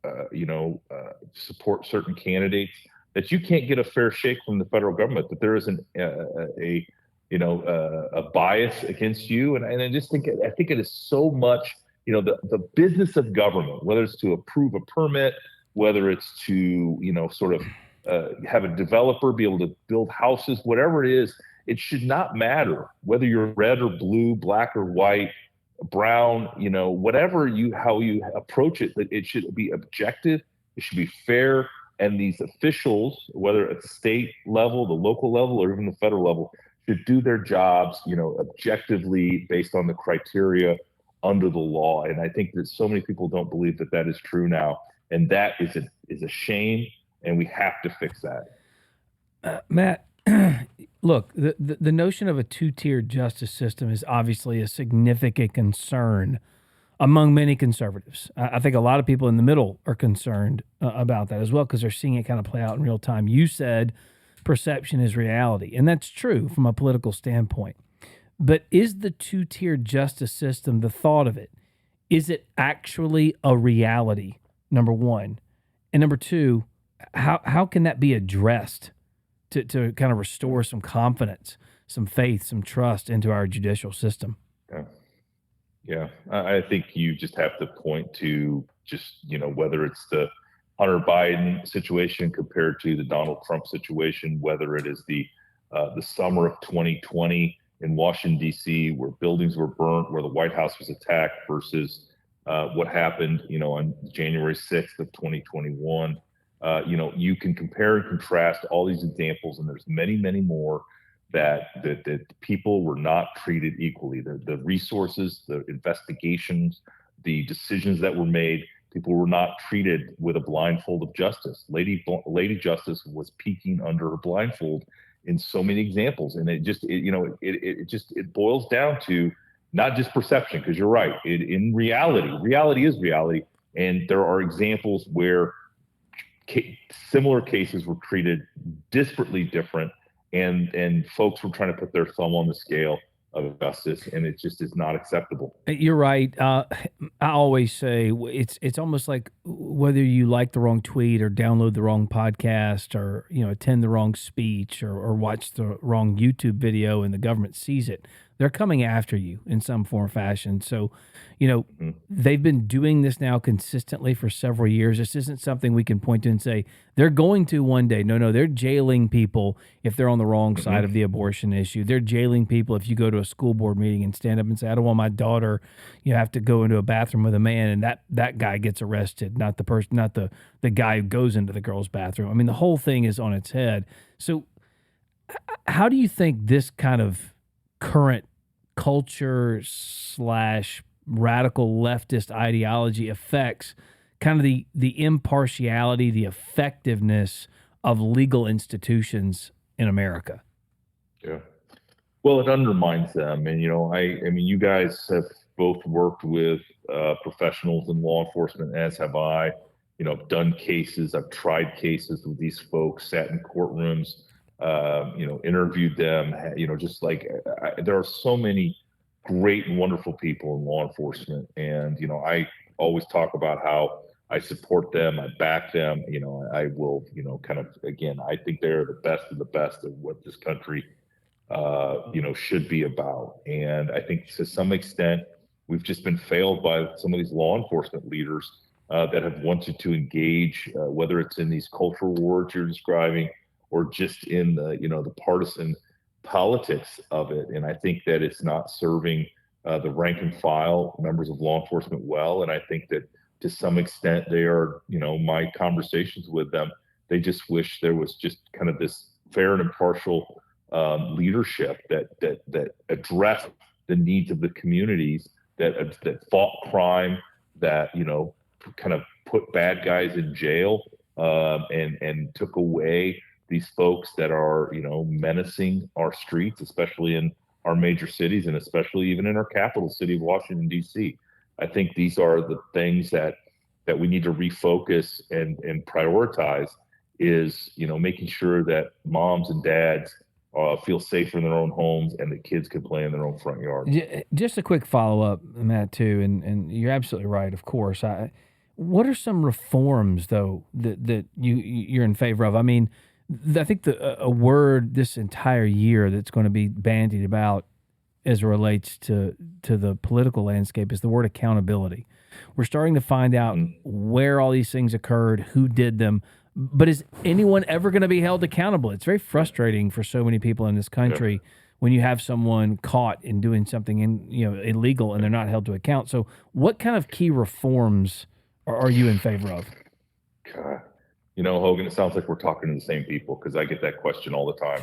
H: support certain candidates, that you can't get a fair shake from the federal government. That there isn't a bias against you, and I just think it is so much the business of government, whether it's to approve a permit, whether it's to sort of have a developer be able to build houses, whatever it is, it should not matter whether you're red or blue, black or white, brown, whatever how you approach it. That it should be objective, it should be fair, and these officials, whether at the state level, the local level, or even the federal level, should do their jobs, objectively based on the criteria under the law. And I think that so many people don't believe that is true now, and that is a shame, and we have to fix that.
A: Matt, look, the notion of a two-tiered justice system is obviously a significant concern among many conservatives. I think a lot of people in the middle are concerned about that as well, because they're seeing it kind of play out in real time. You said perception is reality, and that's true from a political standpoint. But is the two-tiered justice system, the thought of it, is it actually a reality, number one? And number two, how can that be addressed to kind of restore some confidence, some faith, some trust into our judicial system?
H: Yeah, I think you just have to point to just, whether it's the Hunter Biden situation compared to the Donald Trump situation, whether it is the summer of 2020 in Washington, D.C., where buildings were burnt, where the White House was attacked, versus what happened, on January 6th of 2021. You can compare and contrast all these examples, and there's many, many more that people were not treated equally. The resources, the investigations, the decisions that were made, people were not treated with a blindfold of justice. Lady Justice was peeking under her blindfold in so many examples, and it boils down to not just perception, because you're right. In reality is reality, and there are examples where similar cases were treated disparately different. And folks were trying to put their thumb on the scale of justice, and it just is not acceptable.
A: You're right. I always say it's almost like whether you like the wrong tweet or download the wrong podcast or attend the wrong speech or watch the wrong YouTube video and the government sees it, they're coming after you in some form or fashion. So, they've been doing this now consistently for several years. This isn't something we can point to and say they're going to one day. No, they're jailing people if they're on the wrong side of the abortion issue. They're jailing people if you go to a school board meeting and stand up and say, I don't want my daughter, have to go into a bathroom with a man, and that guy gets arrested, not the person, not the guy who goes into the girl's bathroom. I mean, the whole thing is on its head. So how do you think this kind of current culture / radical leftist ideology affects kind of the impartiality, the effectiveness of legal institutions in America?
H: Yeah. Well, it undermines them. And, I mean, you guys have both worked with professionals in law enforcement, as have I. Done cases. I've tried cases with these folks, sat in courtrooms, interviewed them, there are so many great and wonderful people in law enforcement. And, I always talk about how I support them. I back them. I will, kind of, again, I think they're the best of the best of what this country, should be about. And I think to some extent, we've just been failed by some of these law enforcement leaders that have wanted to engage, whether it's in these cultural wars you're describing or just in the partisan politics of it. And I think that it's not serving the rank and file members of law enforcement well. And I think that to some extent they are, my conversations with them, they just wish there was just kind of this fair and impartial leadership that addressed the needs of the communities, that fought crime, that kind of put bad guys in jail, and took away these folks that are menacing our streets, especially in our major cities and especially even in our capital city of Washington, D.C. I think these are the things that we need to refocus and prioritize is, making sure that moms and dads feel safer in their own homes and the kids can play in their own front yards.
A: Just a quick follow-up, Matt, too, and you're absolutely right, of course. What are some reforms, though, that you're in favor of? I mean, I think a word this entire year that's going to be bandied about as it relates to the political landscape is the word accountability. We're starting to find out where all these things occurred, who did them, but is anyone ever going to be held accountable? It's very frustrating for so many people in this country when you have someone caught in doing something illegal and they're not held to account. So what kind of key reforms are you in favor of?
H: God. Hogan, it sounds like we're talking to the same people because I get that question all the time.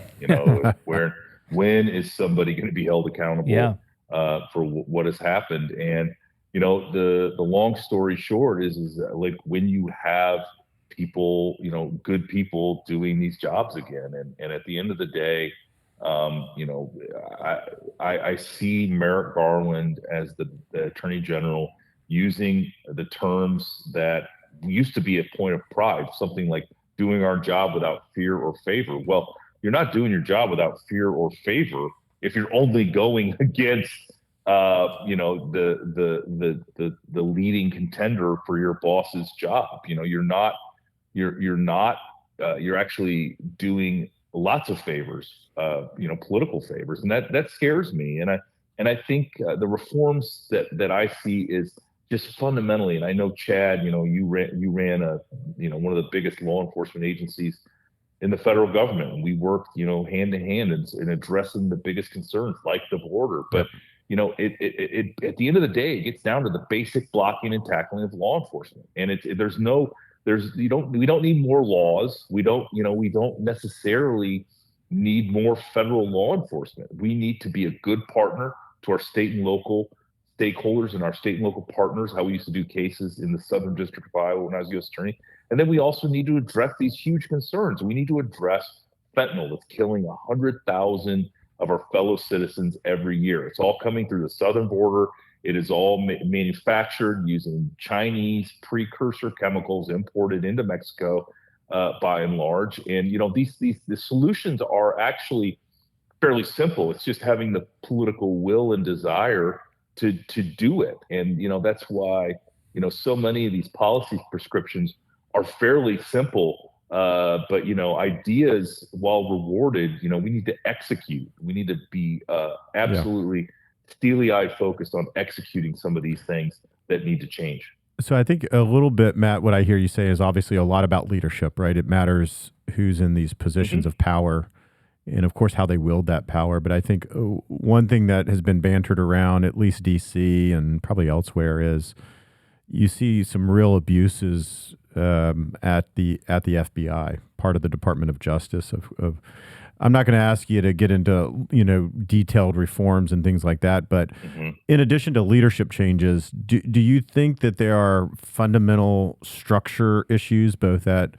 H: When is somebody going to be held accountable for what has happened? And the long story short is like when you have people, good people doing these jobs again, and at the end of the day, I see Merrick Garland as the Attorney General using the terms that used to be a point of pride, something like doing our job without fear or favor. Well, you're not doing your job without fear or favor if you're only going against, the leading contender for your boss's job. You're actually doing lots of favors, political favors, and that scares me. And I think the reforms that I see is just fundamentally, and I know Chad, you ran one of the biggest law enforcement agencies in the federal government, and we worked, hand to hand in addressing the biggest concerns like the border. But it at the end of the day, it gets down to the basic blocking and tackling of law enforcement, and we don't need more laws. We don't necessarily need more federal law enforcement. We need to be a good partner to our state and local stakeholders and our state and local partners, how we used to do cases in the Southern District of Iowa when I was U.S. Attorney. And then we also need to address these huge concerns. We need to address fentanyl that's killing 100,000 of our fellow citizens every year. It's all coming through the southern border. It is all manufactured using Chinese precursor chemicals imported into Mexico by and large. And, the solutions are actually fairly simple. It's just having the political will and desire to do it. And, that's why, so many of these policy prescriptions are fairly simple. But, ideas, while rewarded, we need to execute. We need to be absolutely steely-eyed focused on executing some of these things that need to change.
C: So I think a little bit, Matt, what I hear you say is obviously a lot about leadership, right? It matters who's in these positions of power and, of course, how they wield that power. But I think one thing that has been bantered around, at least D.C. and probably elsewhere, is you see some real abuses at the FBI, part of the Department of Justice. I'm not going to ask you to get into detailed reforms and things like that, but in addition to leadership changes, do you think that there are fundamental structure issues both at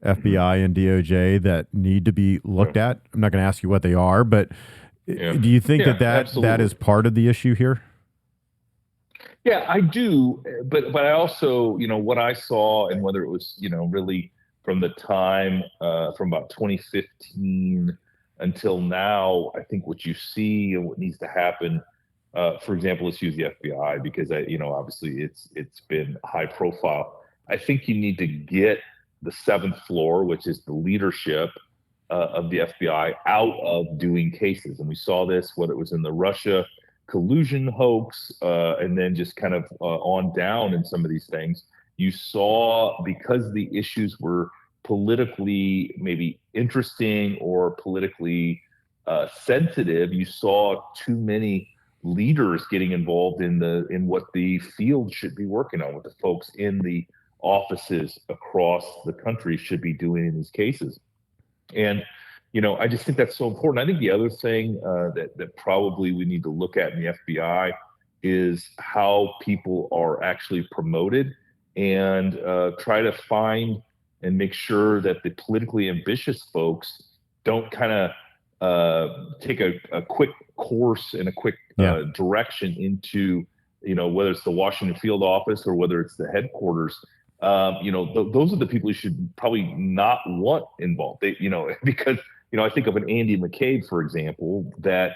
C: FBI and DOJ that need to be looked at? I'm not going to ask you what they are, but do you think that is part of the issue here?
H: Yeah, I do. But I also, what I saw, and whether it was, really from the time from about 2015 until now, I think what you see and what needs to happen, for example, let's use the FBI because obviously it's been high profile. I think you need to get the seventh floor, which is the leadership of the FBI, out of doing cases. And we saw this, whether it was in the Russia collusion hoax, and then just kind of on down in some of these things. You saw, because the issues were politically maybe interesting or politically sensitive, you saw too many leaders getting involved in what the field should be working on, what the folks in the offices across the country should be doing in these cases. And I just think that's so important. I think the other thing that probably we need to look at in the FBI is how people are actually promoted, and try to find and make sure that the politically ambitious folks don't kind of take a quick course and a quick direction into, whether it's the Washington field office or whether it's the headquarters. Those are the people you should probably not want involved. Because I think of an Andy McCabe, for example, that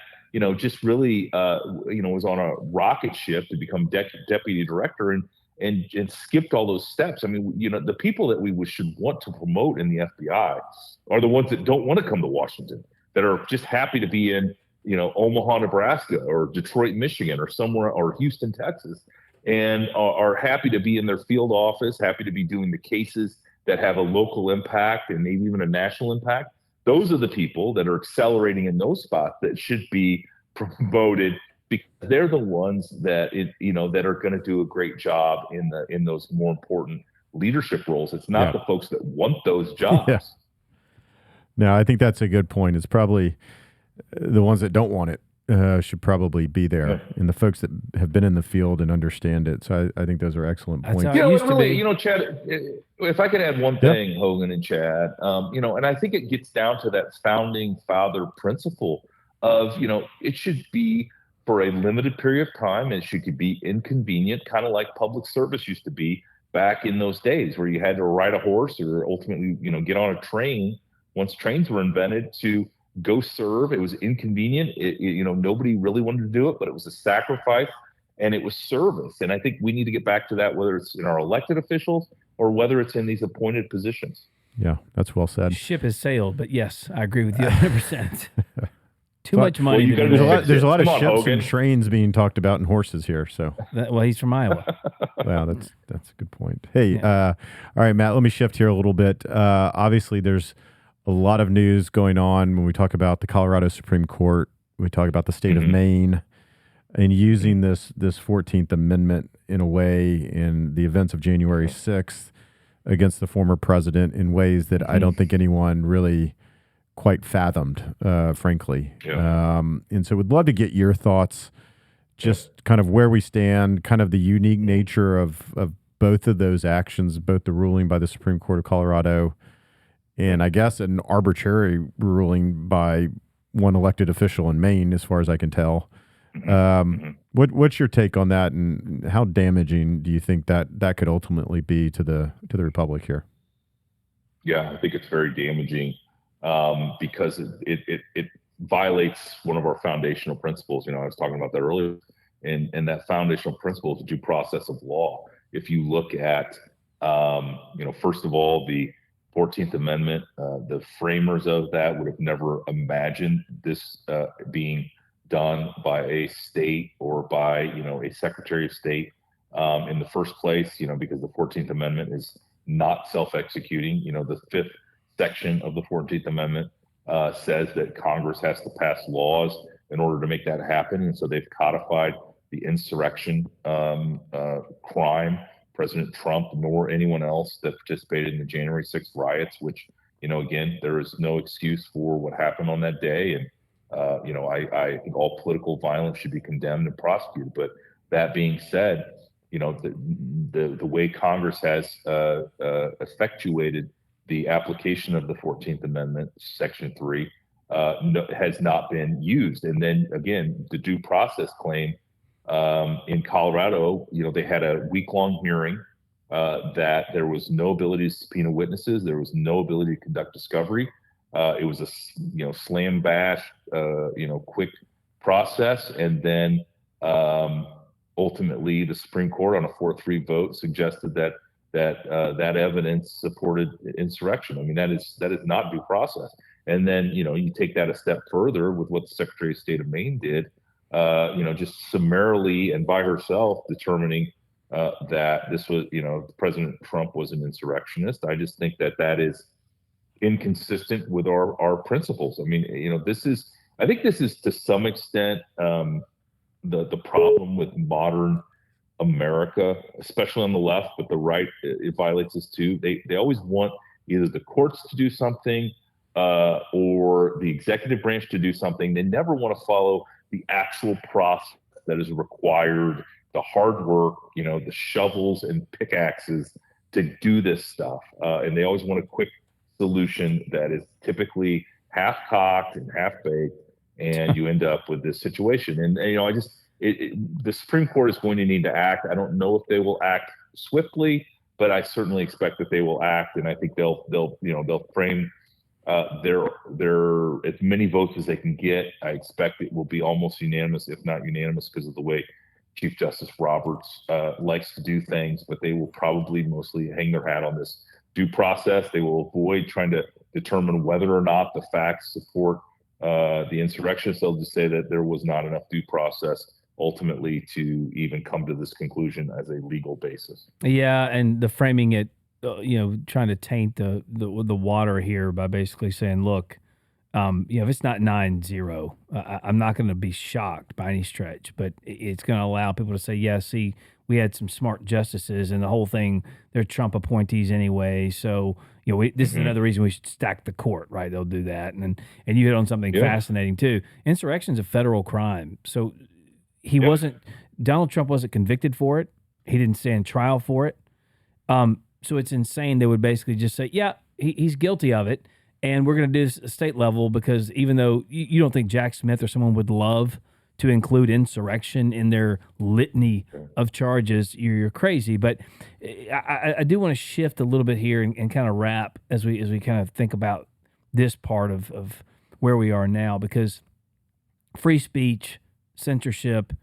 H: just really was on a rocket ship to become deputy director and skipped all those steps. I mean, the people that we should want to promote in the FBI are the ones that don't want to come to Washington, that are just happy to be in Omaha, Nebraska, or Detroit, Michigan, or somewhere, or Houston, Texas, and are happy to be in their field office, happy to be doing the cases that have a local impact and maybe even a national impact. Those are the people that are accelerating in those spots that should be promoted, because they're the ones that that are going to do a great job in those more important leadership roles. It's not the folks that want those jobs.
C: Yeah. No, I think that's a good point. It's probably the ones that don't want it should probably be there, and the folks that have been in the field and understand it. So I think those are excellent points.
H: Chad, if I could add one thing, Hogan and Chad, and I think it gets down to that founding father principle of, it should be for a limited period of time. It should be inconvenient, kind of like public service used to be back in those days, where you had to ride a horse or ultimately, get on a train once trains were invented to go serve. It was inconvenient. Nobody really wanted to do it, but it was a sacrifice and it was service. And I think we need to get back to that, whether it's in our elected officials or whether it's in these appointed positions.
C: Yeah, that's well said.
A: Ship has sailed, but yes, I agree with you 100%. Too much money.
C: There's a lot of ships and trains being talked about and horses here. So,
A: he's from Iowa.
C: Wow, that's a good point. Hey, all right, Matt, let me shift here a little bit. Obviously, there's a lot of news going on when we talk about the Colorado Supreme Court. We talk about the state of Maine and using this 14th Amendment in a way in the events of January 6th against the former president in ways that I don't think anyone really quite fathomed, frankly. Yeah. And so we'd love to get your thoughts, just kind of where we stand, kind of the unique nature of both of those actions, both the ruling by the Supreme Court of Colorado and I guess an arbitrary ruling by one elected official in Maine, as far as I can tell. What's your take on that, and how damaging do you think that could ultimately be to the republic here?
H: Yeah, I think it's very damaging because it violates one of our foundational principles. I was talking about that earlier, and that foundational principle is due process of law. If you look at, first of all, the 14th Amendment, the framers of that would have never imagined this being done by a state or by, a Secretary of State in the first place, because the 14th Amendment is not self-executing. The fifth section of the 14th Amendment says that Congress has to pass laws in order to make that happen. And so they've codified the insurrection crime. President Trump nor anyone else that participated in the January 6th riots, which, again, there is no excuse for what happened on that day. And, I think all political violence should be condemned and prosecuted. But that being said, the way Congress has effectuated the application of the 14th Amendment, Section 3, has not been used. And then, again, the due process claim, in Colorado, they had a week-long hearing that there was no ability to subpoena witnesses. There was no ability to conduct discovery. It was a slam bash, quick process, and then ultimately the Supreme Court on a 4-3 vote suggested that that that evidence supported insurrection. I mean, that is not due process. And then, you take that a step further with what the Secretary of State of Maine did, just summarily and by herself determining that this was, President Trump was an insurrectionist. I just think that is inconsistent with our principles. I mean, I think this is to some extent the problem with modern America, especially on the left, but the right, it violates this too. They always want either the courts to do something or the executive branch to do something. They never want to follow the actual process that is required, the hard work, the shovels and pickaxes to do this stuff. And they always want a quick solution that is typically half-cocked and half-baked, and you end up with this situation. And the Supreme Court is going to need to act. I don't know if they will act swiftly, but I certainly expect that they will act, and I think they'll frame their as many votes as they can get. I expect it will be almost unanimous, if not unanimous, because of the way Chief Justice Roberts likes to do things. But they will probably mostly hang their hat on this due process. They will avoid trying to determine whether or not the facts support the insurrectionists. They'll just say that there was not enough due process ultimately to even come to this conclusion as a legal basis. Yeah, and the framing it, trying to taint the water here by basically saying, look, if it's not 9-0, I'm not going to be shocked by any stretch, but it's going to allow people to say, yeah, see, we had some smart justices, and the whole thing, they're Trump appointees anyway, so this is another reason we should stack the court, right? They'll do that, and you hit on something fascinating too. Insurrection's a federal crime, so Donald Trump wasn't convicted for it. He didn't stand trial for it. So it's insane. They would basically just say, yeah, he's guilty of it, and we're going to do this at state level, because even though you don't think Jack Smith or someone would love to include insurrection in their litany of charges, you're crazy. But I do want to shift a little bit here and kind of wrap as we kind of think about this part of where we are now, because free speech, censorship,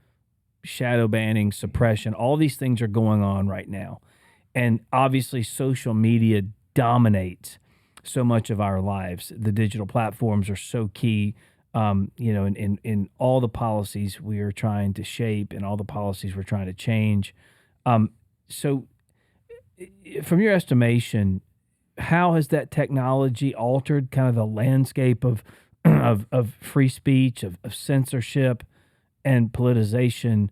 H: shadow banning, suppression, all these things are going on right now. And obviously social media dominates so much of our lives. The digital platforms are so key, in all the policies we are trying to shape and all the policies we're trying to change. So from your estimation, how has that technology altered kind of the landscape of free speech, of censorship and politicization?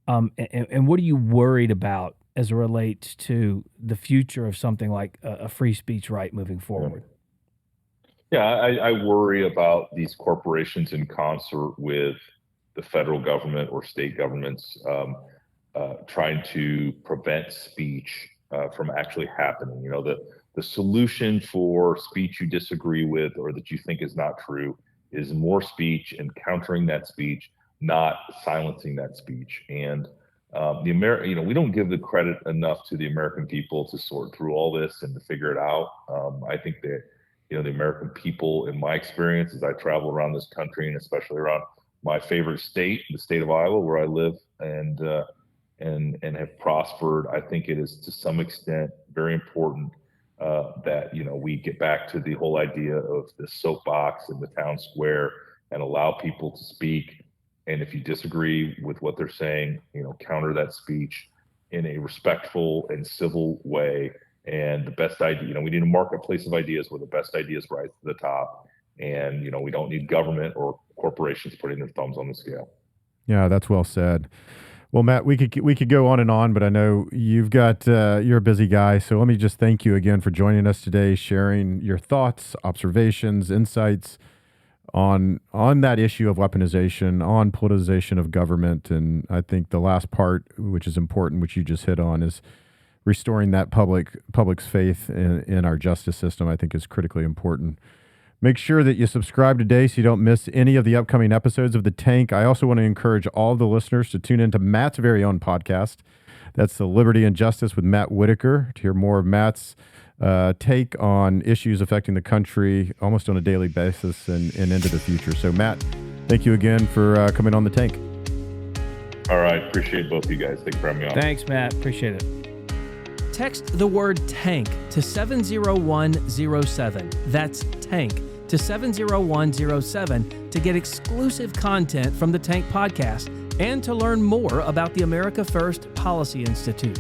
H: And what are you worried about as it relates to the future of something like a free speech right moving forward? Yeah, I worry about these corporations in concert with the federal government or state governments trying to prevent speech from actually happening. The solution for speech you disagree with or that you think is not true is more speech and countering that speech, not silencing that speech. And we don't give the credit enough to the American people to sort through all this and to figure it out. I think that the American people, in my experience, as I travel around this country and especially around my favorite state, the state of Iowa, where I live and have prospered, I think it is to some extent very important that we get back to the whole idea of the soapbox in the town square and allow people to speak. And if you disagree with what they're saying, counter that speech in a respectful and civil way. And the best idea, we need a marketplace of ideas where the best ideas rise to the top. And, we don't need government or corporations putting their thumbs on the scale. Yeah, that's well said. Well, Matt, we could go on, but I know you've got you're a busy guy. So let me just thank you again for joining us today, sharing your thoughts, observations, insights on that issue of weaponization, on politicization of government. And I think the last part, which is important, which you just hit on, is restoring that public's faith in our justice system. I think is critically important. Make sure that you subscribe today so you don't miss any of the upcoming episodes of The Tank. I also want to encourage all of the listeners to tune into Matt's very own podcast. That's the Liberty and Justice with Matt Whitaker, to hear more of Matt's take on issues affecting the country almost on a daily basis and into the future. So, Matt, thank you again for coming on The Tank. All right. Appreciate both of you guys. Thanks for having me on. Thanks, Matt. Appreciate it.
A: Text the word TANK to 70107. That's TANK to 70107 to get exclusive content from the Tank podcast and to learn more about the America First Policy Institute.